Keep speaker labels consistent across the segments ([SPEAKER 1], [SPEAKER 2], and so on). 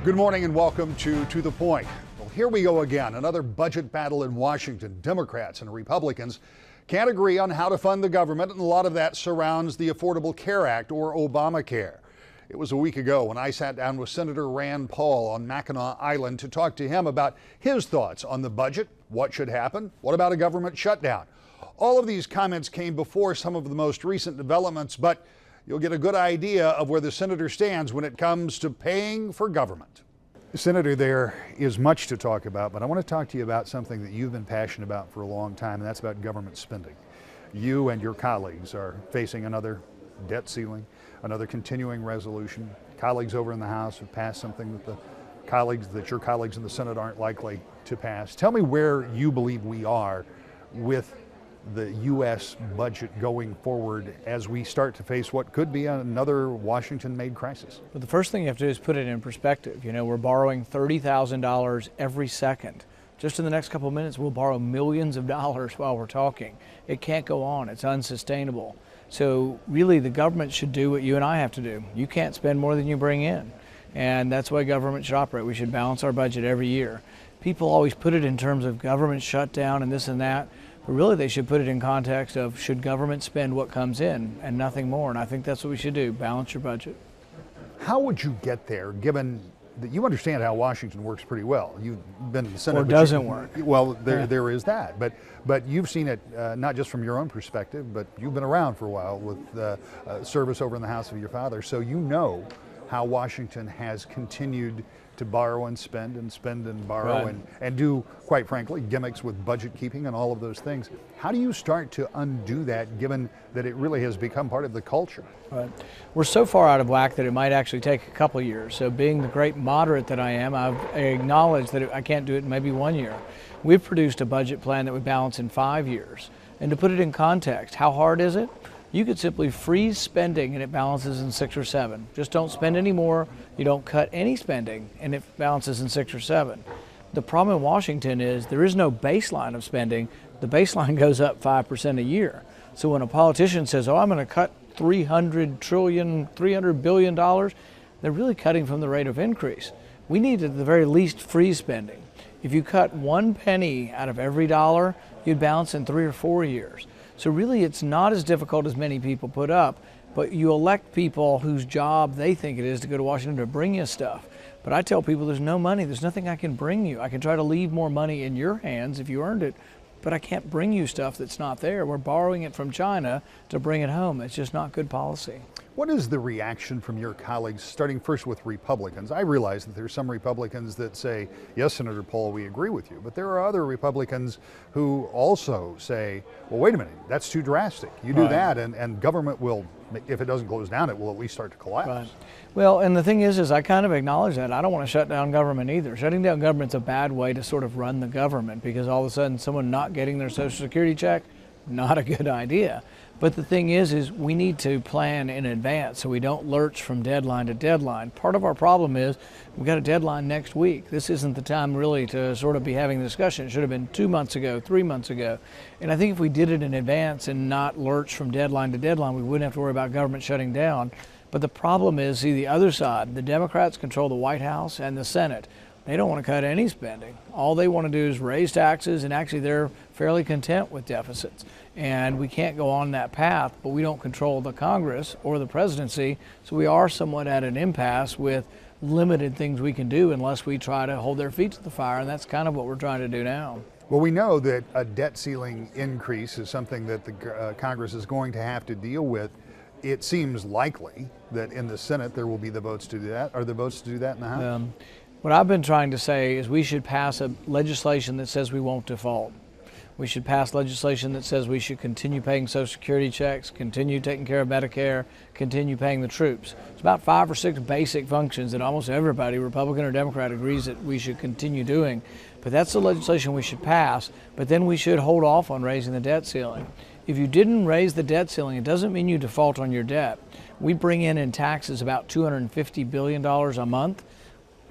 [SPEAKER 1] Good morning and welcome to the Point. Well, here we go again. Another budget battle in Washington. Democrats and Republicans can't agree on how to fund the government, and a lot of that surrounds the Affordable Care Act, or Obamacare. It was a week ago when I sat down with Senator Rand Paul on Mackinac Island to talk to him about his thoughts on the budget, what should happen, what about a government shutdown. All of these comments came before some of the most recent developments, but you'll get a good idea of where the senator stands when it comes to paying for government. Senator, there is much to talk about, but I want to talk to you about something that you've been passionate about for a long time, and that's about government spending. You and your colleagues are facing another debt ceiling, another continuing resolution. Colleagues over in the House have passed something that your colleagues in the Senate aren't likely to pass. Tell me where you believe we are with the U.S. budget going forward as we start to face what could be another Washington-made crisis.
[SPEAKER 2] Well, the first thing you have to do is put it in perspective. You know, we're borrowing $30,000 every second. Just in the next couple of minutes, we'll borrow millions of dollars while we're talking. It can't go on. It's unsustainable. So really, the government should do what you and I have to do. You can't spend more than you bring in. And that's the way government should operate. We should balance our budget every year. People always put it in terms of government shutdown and this and that. But really, they should put it in context of should government spend what comes in and nothing more. And I think that's what we should do, balance your budget.
[SPEAKER 1] How would you get there, given that you understand how Washington works pretty well? You've been in the Senate.
[SPEAKER 2] Or doesn't work.
[SPEAKER 1] Well, there is that. But you've seen it not just from your own perspective, but you've been around for a while with service over in the House of your father. So you know how Washington has continued to borrow and spend and borrow,
[SPEAKER 2] right,
[SPEAKER 1] and do, quite frankly, gimmicks with budget keeping and all of those things. How do you start to undo that, given that it really has become part of the culture?
[SPEAKER 2] Right. We're so far out of whack that it might actually take a couple of years. So being the great moderate that I am, I've acknowledged that I can't do it in maybe 1 year. We've produced a budget plan that would balance in 5 years. And to put it in context, how hard is it? You could simply freeze spending and it balances in 6 or 7. Just don't spend any more. You don't cut any spending and it balances in 6 or 7. The problem in Washington is there is no baseline of spending. The baseline goes up 5% a year. So when a politician says, oh, I'm going to cut $300 billion, they're really cutting from the rate of increase. We need at the very least freeze spending. If you cut 1 penny out of every dollar, you'd balance in 3 or 4 years. So really, it's not as difficult as many people put up, but you elect people whose job they think it is to go to Washington to bring you stuff. But I tell people there's no money, there's nothing I can bring you. I can try to leave more money in your hands if you earned it, but I can't bring you stuff that's not there. We're borrowing it from China to bring it home. It's just not good policy.
[SPEAKER 1] What is the reaction from your colleagues, starting first with Republicans? I realize that there's some Republicans that say, yes, Senator Paul, we agree with you. But there are other Republicans who also say, well, wait a minute, that's too drastic. You do that and government will, if it doesn't close down, it will at least start to collapse.
[SPEAKER 2] Right. Well, and the thing is I kind of acknowledge that. I don't want to shut down government either. Shutting down government's a bad way to sort of run the government, because all of a sudden someone not getting their Social Security check, not a good idea. But the thing is we need to plan in advance so we don't lurch from deadline to deadline. Part of our problem is we've got a deadline next week. This isn't the time really to sort of be having the discussion. It should have been 2 months ago, 3 months ago. And I think if we did it in advance and not lurch from deadline to deadline, we wouldn't have to worry about government shutting down. But the problem is, see, the other side, the Democrats control the White House and the Senate. They don't want to cut any spending. All they want to do is raise taxes, and actually they're fairly content with deficits. And we can't go on that path, but we don't control the Congress or the presidency, so we are somewhat at an impasse with limited things we can do unless we try to hold their feet to the fire, and that's kind of what we're trying to do now.
[SPEAKER 1] Well, we know that a debt ceiling increase is something that the Congress is going to have to deal with. It seems likely that in the Senate there will be the votes to do that. Are there votes to do that in the House?
[SPEAKER 2] What I've been trying to say is we should pass a legislation that says we won't default. We should pass legislation that says we should continue paying Social Security checks, continue taking care of Medicare, continue paying the troops. It's about 5 or 6 basic functions that almost everybody, Republican or Democrat, agrees that we should continue doing. But that's the legislation we should pass, but then we should hold off on raising the debt ceiling. If you didn't raise the debt ceiling, it doesn't mean you default on your debt. We bring in taxes about $250 billion a month.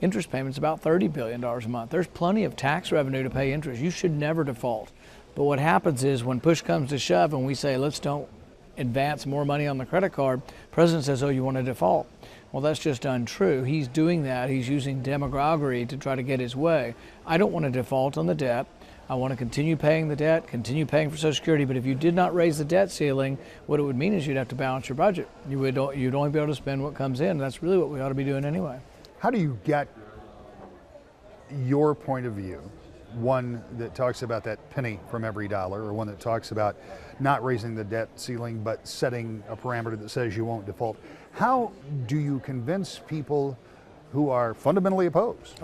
[SPEAKER 2] Interest payments about $30 billion a month. There's plenty of tax revenue to pay interest. You should never default. But what happens is when push comes to shove and we say, let's don't advance more money on the credit card, the president says, oh, you want to default. Well, that's just untrue. He's doing that. He's using demagoguery to try to get his way. I don't want to default on the debt. I want to continue paying the debt, continue paying for Social Security, but if you did not raise the debt ceiling, what it would mean is you'd have to balance your budget. You'd only be able to spend what comes in. That's really what we ought to be doing anyway.
[SPEAKER 1] How do you get your point of view, one that talks about that penny from every dollar, or one that talks about not raising the debt ceiling but setting a parameter that says you won't default? How do you convince people who are fundamentally opposed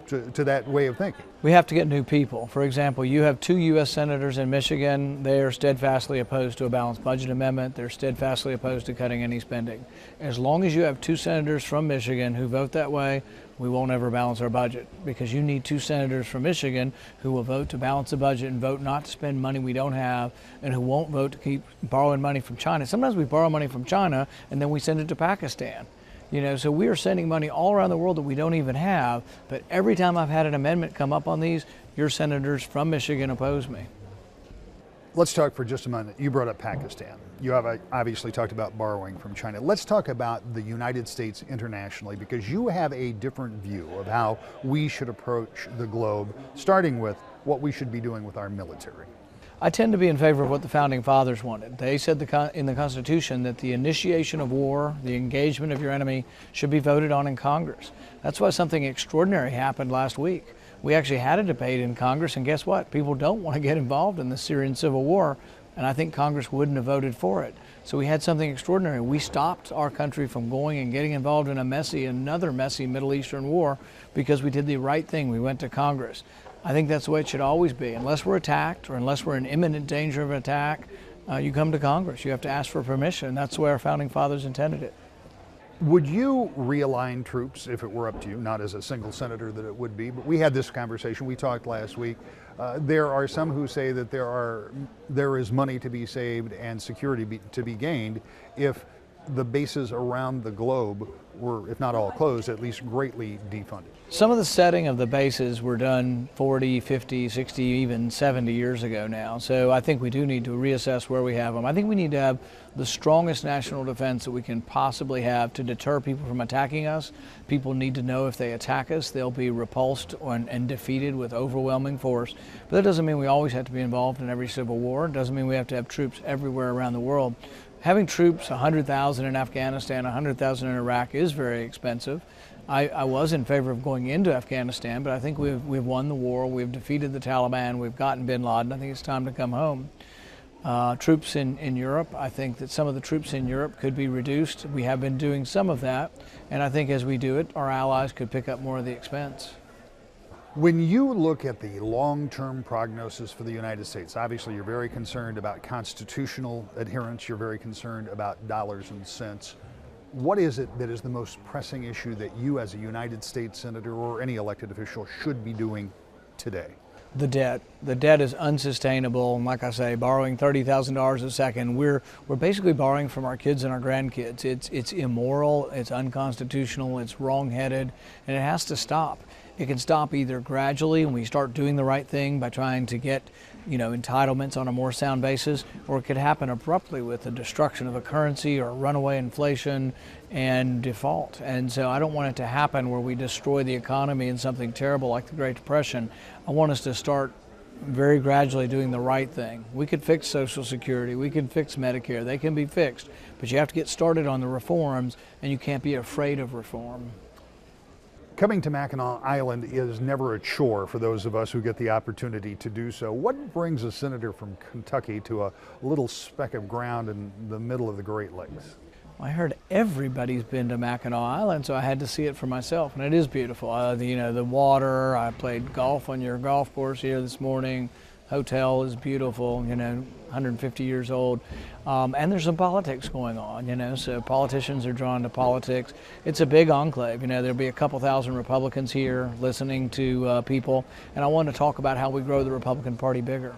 [SPEAKER 1] to that way of thinking?
[SPEAKER 2] We have to get new people. For example, you have 2 U.S. senators in Michigan. They are steadfastly opposed to a balanced budget amendment. They're steadfastly opposed to cutting any spending. As long as you have 2 senators from Michigan who vote that way, we won't ever balance our budget, because you need 2 senators from Michigan who will vote to balance the budget and vote not to spend money we don't have, and who won't vote to keep borrowing money from China. Sometimes we borrow money from China and then we send it to Pakistan. So we are sending money all around the world that we don't even have, but every time I've had an amendment come up on these, your senators from Michigan oppose me.
[SPEAKER 1] Let's talk for just a minute. You brought up Pakistan. You have obviously talked about borrowing from China. Let's talk about the United States internationally, because you have a different view of how we should approach the globe, starting with what we should be doing with our military.
[SPEAKER 2] I tend to be in favor of what the Founding Fathers wanted. They said in the Constitution that the initiation of war, the engagement of your enemy, should be voted on in Congress. That's why something extraordinary happened last week. We actually had a debate in Congress, and guess what? People don't want to get involved in the Syrian civil war, and I think Congress wouldn't have voted for it. So we had something extraordinary. We stopped our country from going and getting involved in another messy Middle Eastern war, because we did the right thing. We went to Congress. I think that's the way it should always be. Unless we're attacked, or unless we're in imminent danger of an attack, you come to Congress. You have to ask for permission. That's the way our Founding Fathers intended it.
[SPEAKER 1] Would you realign troops if it were up to you? Not as a single senator that it would be, but we had this conversation. We talked last week. There are some who say that there is money to be saved and security to be gained if the bases around the globe were, if not all closed, at least greatly defunded.
[SPEAKER 2] Some of the setting of the bases were done 40, 50, 60, even 70 years ago now. So I think we do need to reassess where we have them. I think we need to have the strongest national defense that we can possibly have to deter people from attacking us. People need to know if they attack us, they'll be repulsed and defeated with overwhelming force. But that doesn't mean we always have to be involved in every civil war. It doesn't mean we have to have troops everywhere around the world. Having troops, 100,000 in Afghanistan, 100,000 in Iraq, is very expensive. I was in favor of going into Afghanistan, but I think we've won the war, we've defeated the Taliban, we've gotten bin Laden. I think it's time to come home. Troops in Europe, I think that some of the troops in Europe could be reduced. We have been doing some of that, and I think as we do it, our allies could pick up more of the expense.
[SPEAKER 1] When you look at the long-term prognosis for the United States, obviously you're very concerned about constitutional adherence, you're very concerned about dollars and cents. What is it that is the most pressing issue that you as a United States Senator or any elected official should be doing today?
[SPEAKER 2] The debt. The debt is unsustainable, and like I say, borrowing $30,000 a second, we're basically borrowing from our kids and our grandkids. It's immoral, it's unconstitutional, it's wrong-headed, and it has to stop. It can stop either gradually when we start doing the right thing by trying to get, entitlements on a more sound basis, or it could happen abruptly with the destruction of a currency or runaway inflation and default. And so I don't want it to happen where we destroy the economy in something terrible like the Great Depression. I want us to start very gradually doing the right thing. We could fix Social Security, we could fix Medicare, they can be fixed, but you have to get started on the reforms, and you can't be afraid of reform.
[SPEAKER 1] Coming to Mackinac Island is never a chore for those of us who get the opportunity to do so. What brings a senator from Kentucky to a little speck of ground in the middle of the Great Lakes?
[SPEAKER 2] I heard everybody's been to Mackinac Island, so I had to see it for myself, and it is beautiful. The water, I played golf on your golf course here this morning. Hotel is beautiful, 150 years old. And there's some politics going on, so politicians are drawn to politics. It's a big enclave, there'll be a couple thousand Republicans here listening to people, and I want to talk about how we grow the Republican Party bigger.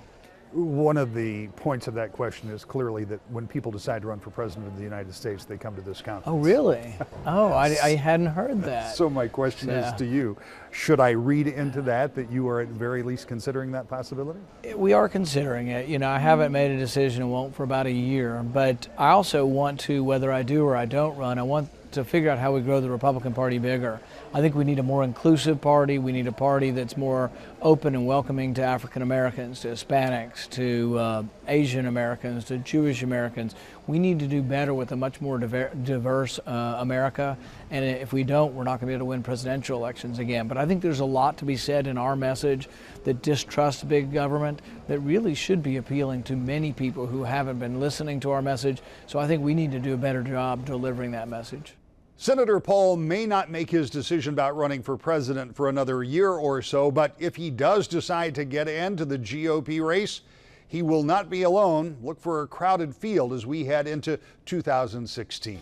[SPEAKER 1] One of the points of that question is clearly that when people decide to run for president of the United States, they come to this conference.
[SPEAKER 2] Oh, really? Oh, I hadn't heard that.
[SPEAKER 1] So my question is to you, should I read into that you are at very least considering that possibility?
[SPEAKER 2] We are considering it. I haven't made a decision and won't for about a year, but I also want to, whether I do or I don't run, I want to figure out how we grow the Republican Party bigger. I think we need a more inclusive party. We need a party that's more open and welcoming to African Americans, to Hispanics, to Asian Americans, to Jewish Americans. We need to do better with a much more diverse America. And if we don't, we're not going to be able to win presidential elections again. But I think there's a lot to be said in our message that distrusts big government that really should be appealing to many people who haven't been listening to our message. So I think we need to do a better job delivering that message.
[SPEAKER 1] Senator Paul may not make his decision about running for president for another year or so, but if he does decide to get into the GOP race, he will not be alone. Look for a crowded field as we head into 2016.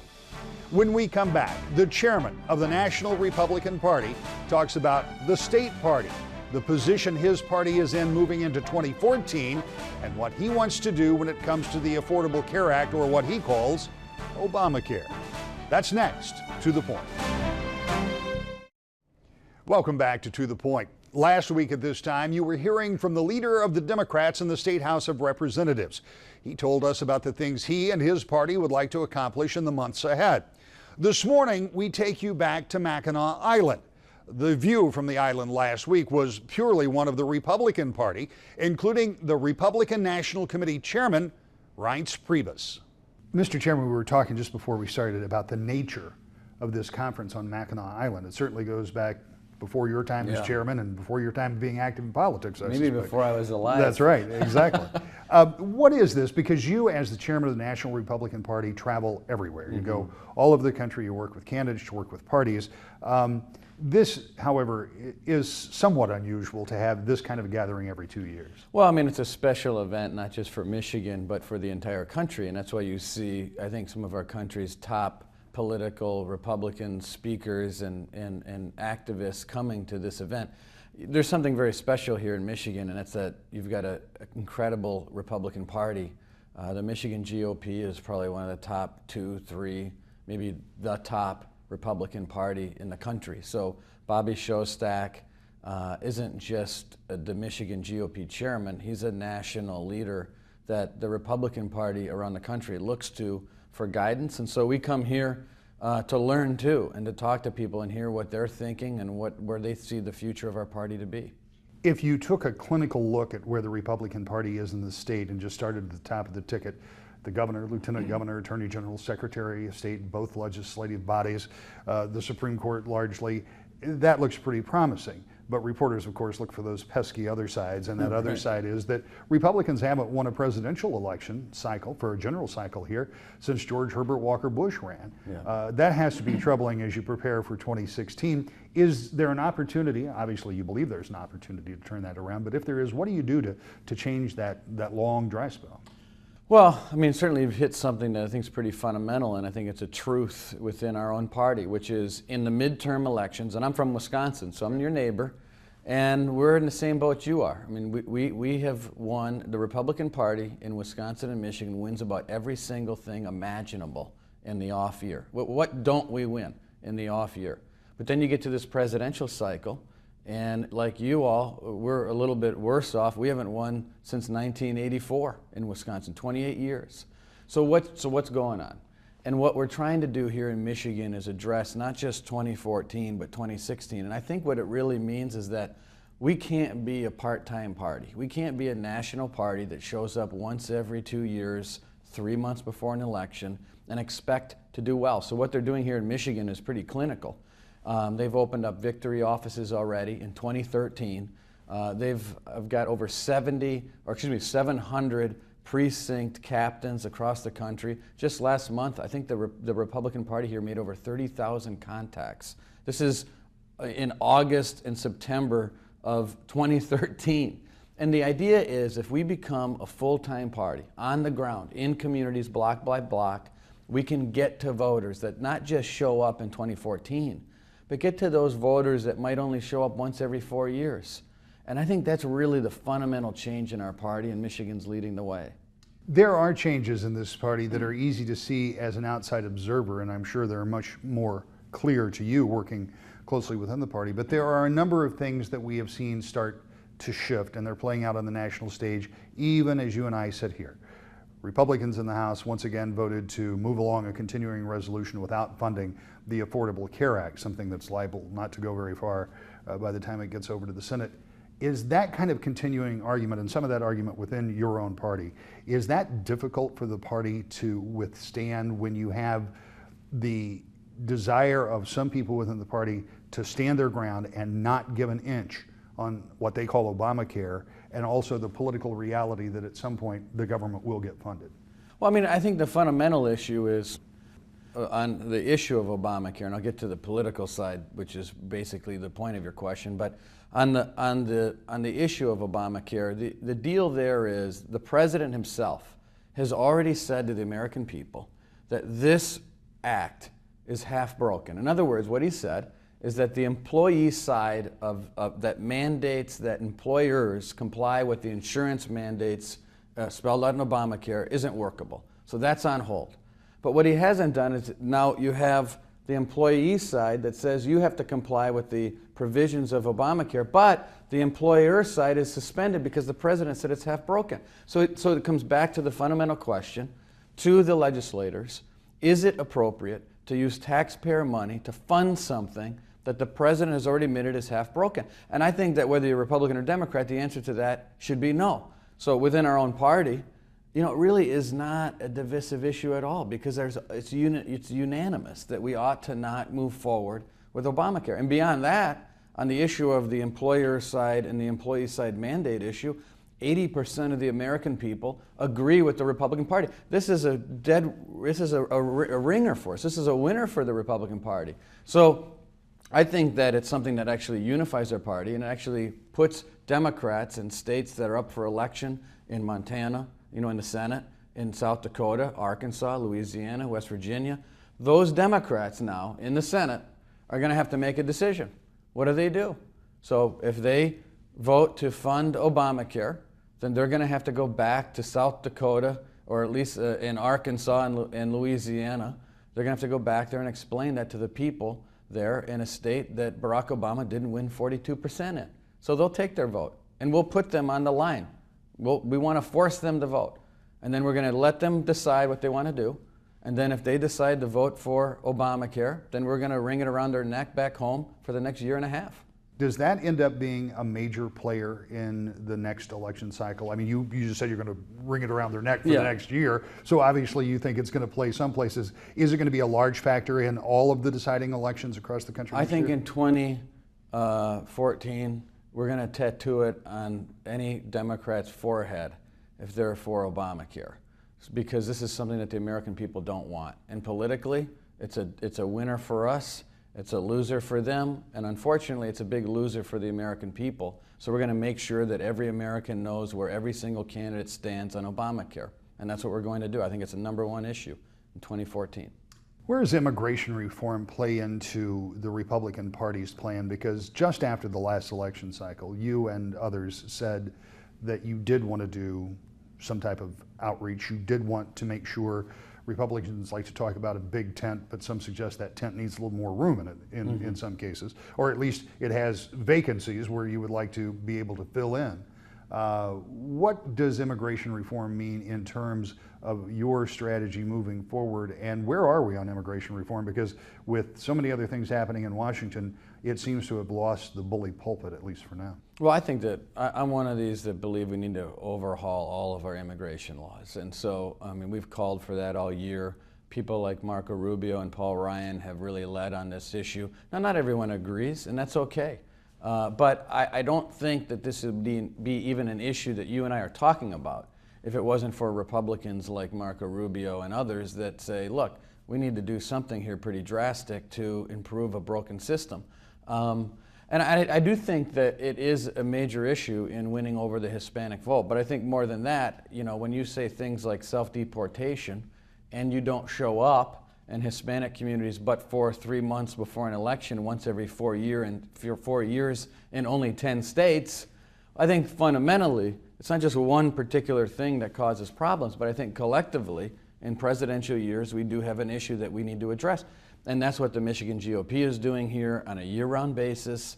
[SPEAKER 1] When we come back, the chairman of the National Republican Party talks about the state party, the position his party is in moving into 2014, and what he wants to do when it comes to the Affordable Care Act, or what he calls Obamacare. That's next. To the Point. Welcome back to the Point. Last week at this time, you were hearing from the leader of the Democrats in the State House of Representatives. He told us about the things he and his party would like to accomplish in the months ahead. This morning, we take you back to Mackinac Island. The view from the island last week was purely one of the Republican Party, including the Republican National Committee Chairman, Reince Priebus. Mr. Chairman, we were talking just before we started about the nature of this conference on Mackinac Island. It certainly goes back before your time as chairman and before your time being active in politics.
[SPEAKER 3] Maybe before I was alive.
[SPEAKER 1] That's right, exactly. What is this? Because you, as the chairman of the National Republican Party, travel everywhere. You go all over the country, you work with candidates, you work with parties. This, however, is somewhat unusual to have this kind of a gathering every 2 years.
[SPEAKER 3] Well, I mean, it's a special event, not just for Michigan, but for the entire country. And that's why you see, I think, some of our country's top political Republican speakers and activists coming to this event. There's something very special here in Michigan, and that's that you've got an incredible Republican Party. The Michigan GOP is probably one of the top 2, 3, maybe the top Republican Party in the country. So Bobby Shostak isn't just the Michigan GOP chairman, he's a national leader that the Republican Party around the country looks to for guidance. And so we come here to learn too, and to talk to people and hear what they're thinking and where they see the future of our party to be.
[SPEAKER 1] If you took a clinical look at where the Republican Party is in the state and just started at the top of the ticket, the governor, lieutenant governor, attorney general, secretary of state, both legislative bodies, the Supreme Court largely, that looks pretty promising. But reporters, of course, look for those pesky other sides, and that other side is that Republicans haven't won a presidential election cycle, for a general cycle here, since George Herbert Walker Bush ran. That has to be troubling as you prepare for 2016. Is there an opportunity? Obviously, you believe there's an opportunity to turn that around, but if there is, what do you do to change that long dry spell?
[SPEAKER 3] Well, I mean, certainly you've hit something that I think is pretty fundamental, and I think it's a truth within our own party, which is in the midterm elections, and I'm from Wisconsin, so I'm your neighbor, and we're in the same boat you are. I mean, we have won, the Republican Party in Wisconsin and Michigan wins about every single thing imaginable in the off year. What don't we win in the off year? But then you get to this presidential cycle, and like you all, we're a little bit worse off. We haven't won since 1984 in Wisconsin, 28 years. So what's going on? And what we're trying to do here in Michigan is address not just 2014, but 2016. And I think what it really means is that we can't be a part-time party. We can't be a national party that shows up once every 2 years, 3 months before an election, and expect to do well. So what they're doing here in Michigan is pretty clinical. They've opened up victory offices already in 2013. They've got over 700 precinct captains across the country. Just last month, I think the Republican Party here made over 30,000 contacts. This is in August and September of 2013. And the idea is if we become a full-time party on the ground, in communities, block by block, we can get to voters that not just show up in 2014, but get to those voters that might only show up once every 4 years. And I think that's really the fundamental change in our party, and Michigan's leading the way.
[SPEAKER 1] There are changes in this party that are easy to see as an outside observer, and I'm sure they're much more clear to you working closely within the party. But there are a number of things that we have seen start to shift, and they're playing out on the national stage, even as you and I sit here. Republicans in the House once again voted to move along a continuing resolution without funding the Affordable Care Act, something that's liable not to go very far by the time it gets over to the Senate. Is that kind of continuing argument, and some of that argument within your own party, is that difficult for the party to withstand when you have the desire of some people within the party to stand their ground and not give an inch on what they call Obamacare, and also the political reality that at some point the government will get funded?
[SPEAKER 3] Well, I mean, I think the fundamental issue is on the issue of Obamacare, and I'll get to the political side, which is basically the point of your question. But on the issue of Obamacare, the deal there is the president himself has already said to the American people that this act is half broken. In other words, what he said is that the employee side of that mandates that employers comply with the insurance mandates spelled out in Obamacare isn't workable. So that's on hold. But what he hasn't done is now you have the employee side that says you have to comply with the provisions of Obamacare, but the employer side is suspended because the president said it's half broken. So it comes back to the fundamental question to the legislators: is it appropriate to use taxpayer money to fund something that the president has already admitted is half broken? And I think that whether you're Republican or Democrat, the answer to that should be no. So within our own party, it really is not a divisive issue at all, because it's unanimous that we ought to not move forward with Obamacare. And beyond that, on the issue of the employer side and the employee side mandate issue, 80% of the American people agree with the Republican Party. This is a ringer for us. This is a winner for the Republican Party. So I think that it's something that actually unifies our party, and it actually puts Democrats in states that are up for election in Montana, in the Senate, in South Dakota, Arkansas, Louisiana, West Virginia. Those Democrats now in the Senate are going to have to make a decision. What do? So if they vote to fund Obamacare, then they're going to have to go back to South Dakota, or at least in Arkansas and Louisiana. They're going to have to go back there and explain that to the people there in a state that Barack Obama didn't win 42% in. So they'll take their vote, and we'll put them on the line. We want to force them to vote, and then we're going to let them decide what they want to do. And then if they decide to vote for Obamacare, then we're going to wring it around their neck back home for the next year and a half.
[SPEAKER 1] Does that end up being a major player in the next election cycle? I mean, you just said you're going to wring it around their neck for the next year, so obviously you think it's going to play some places. Is it going to be a large factor in all of the deciding elections across the country?
[SPEAKER 3] I think in 2014, we're going to tattoo it on any Democrat's forehead if they're for Obamacare, because this is something that the American people don't want. And politically, it's a winner for us, it's a loser for them, and unfortunately, it's a big loser for the American people. So we're going to make sure that every American knows where every single candidate stands on Obamacare, and that's what we're going to do. I think it's the #1 issue in 2014.
[SPEAKER 1] Where does immigration reform play into the Republican Party's plan? Because just after the last election cycle, you and others said that you did want to do some type of outreach. You did want to make sure. Republicans like to talk about a big tent, but some suggest that tent needs a little more room in it in some cases, or at least it has vacancies where you would like to be able to fill in. What does immigration reform mean in terms of your strategy moving forward, and where are we on immigration reform? Because with so many other things happening in Washington, it seems to have lost the bully pulpit, at least for now.
[SPEAKER 3] Well, I think that I'm one of these that believe we need to overhaul all of our immigration laws. And so, I mean, we've called for that all year. People like Marco Rubio and Paul Ryan have really led on this issue. Now, not everyone agrees, and that's okay. But I don't think that this would be even an issue that you and I are talking about if it wasn't for Republicans like Marco Rubio and others that say, look, we need to do something here pretty drastic to improve a broken system. And I do think that it is a major issue in winning over the Hispanic vote. But I think more than that, when you say things like self-deportation and you don't show up in Hispanic communities but for 3 months before an election once every 4 years in only 10 states, I think fundamentally it's not just one particular thing that causes problems, but I think collectively in presidential years we do have an issue that we need to address. And that's what the Michigan GOP is doing here on a year-round basis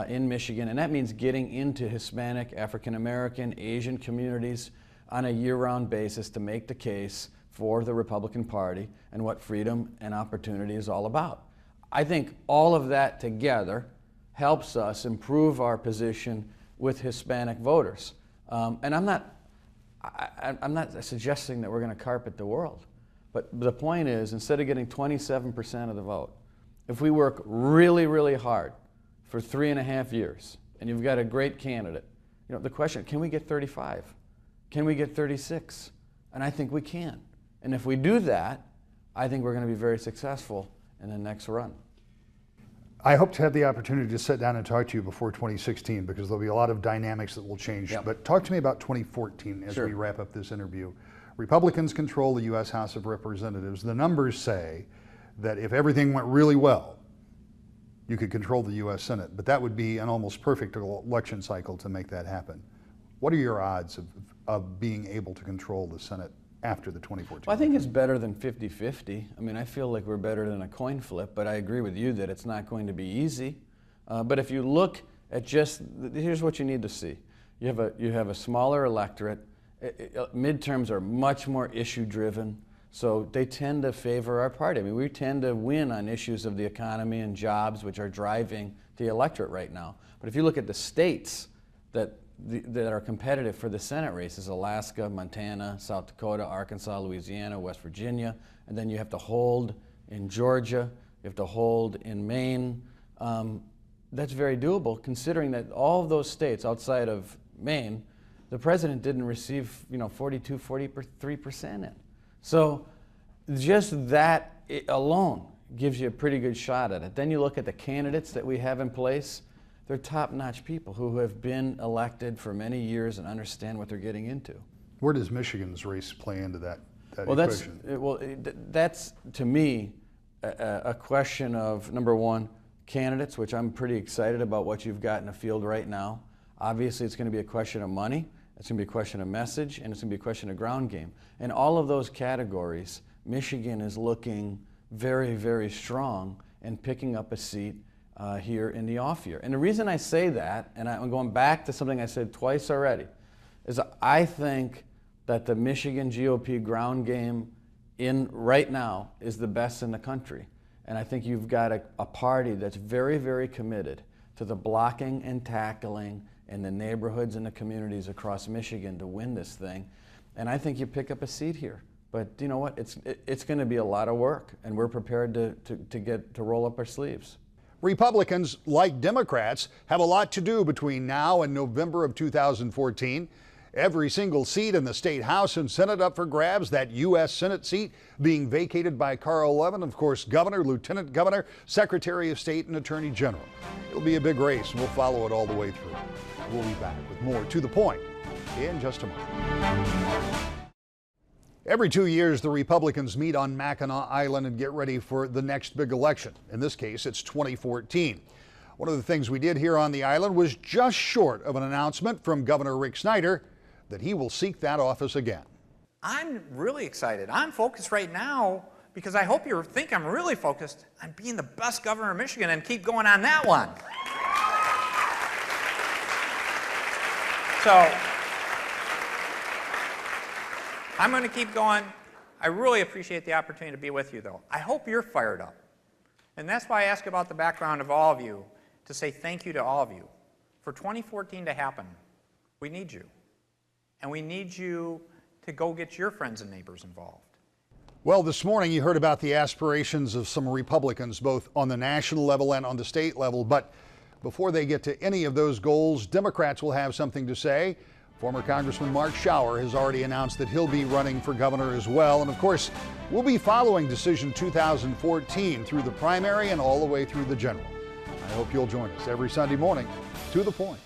[SPEAKER 3] in Michigan. And that means getting into Hispanic, African American, Asian communities on a year-round basis to make the case for the Republican Party and what freedom and opportunity is all about. I think all of that together helps us improve our position with Hispanic voters. And I'm not suggesting that we're going to carpet the world, but the point is, instead of getting 27% of the vote, if we work really, really hard for 3.5 years, and you've got a great candidate, you know, the question, can we get 35? Can we get 36? And I think we can. And if we do that, I think we're going to be very successful in the next run.
[SPEAKER 1] I hope to have the opportunity to sit down and talk to you before 2016 because there'll be a lot of dynamics that will change.
[SPEAKER 3] Yep.
[SPEAKER 1] But talk to me about 2014 as
[SPEAKER 3] Sure.
[SPEAKER 1] we wrap up this interview. Republicans control the U.S. House of Representatives. The numbers say that if everything went really well, you could control the U.S. Senate, but that would be an almost perfect election cycle to make that happen. What are your odds of being able to control the Senate after the 2014?
[SPEAKER 3] Well, I think it's better than 50-50. I mean, I feel like we're better than a coin flip, but I agree with you that it's not going to be easy. But if you look at here's what you need to see. You have a smaller electorate. Midterms are much more issue-driven, so they tend to favor our party. I mean, we tend to win on issues of the economy and jobs, which are driving the electorate right now. But if you look at the states that are competitive for the Senate races, Alaska, Montana, South Dakota, Arkansas, Louisiana, West Virginia, and then you have to hold in Georgia, you have to hold in Maine. That's very doable considering that all of those states outside of Maine, the president didn't receive 42, 43% in. So just that alone gives you a pretty good shot at it. Then you look at the candidates that we have in place. They're top-notch people who have been elected for many years and understand what they're getting into.
[SPEAKER 1] Where does Michigan's race play into that
[SPEAKER 3] equation? That's to me a question of, number one, candidates, which I'm pretty excited about what you've got in the field right now. Obviously, it's going to be a question of money, it's going to be a question of message, and it's going to be a question of ground game. In all of those categories, Michigan is looking very, very strong and picking up a seat here in the off year. And the reason I say that, and I'm going back to something I said twice already, is I think that the Michigan GOP ground game right now is the best in the country. And I think you've got a party that's very, very committed to the blocking and tackling in the neighborhoods and the communities across Michigan to win this thing. And I think you pick up a seat here. But you know what? It's going to be a lot of work, and we're prepared to roll up our sleeves.
[SPEAKER 1] Republicans, like Democrats, have a lot to do between now and November of 2014. Every single seat in the state House and Senate up for grabs, that U.S. Senate seat being vacated by Carl Levin, of course, Governor, Lieutenant Governor, Secretary of State, and Attorney General. It'll be a big race, and we'll follow it all the way through. We'll be back with more To the Point in just a moment. Every 2 years, the Republicans meet on Mackinac Island and get ready for the next big election. In this case, it's 2014. One of the things we did here on the island was just short of an announcement from Governor Rick Snyder that he will seek that office again.
[SPEAKER 4] I'm really excited. I'm focused right now because I hope you think I'm really focused on being the best governor of Michigan and keep going on that one. So I'm going to keep going. I really appreciate the opportunity to be with you, though. I hope you're fired up. And that's why I ask about the background of all of you, to say thank you to all of you. For 2014 to happen, we need you. And we need you to go get your friends and neighbors involved.
[SPEAKER 1] Well, this morning you heard about the aspirations of some Republicans, both on the national level and on the state level. But before they get to any of those goals, Democrats will have something to say. Former Congressman Mark Schauer has already announced that he'll be running for governor as well. And of course, we'll be following Decision 2014 through the primary and all the way through the general. I hope you'll join us every Sunday morning. To the Point.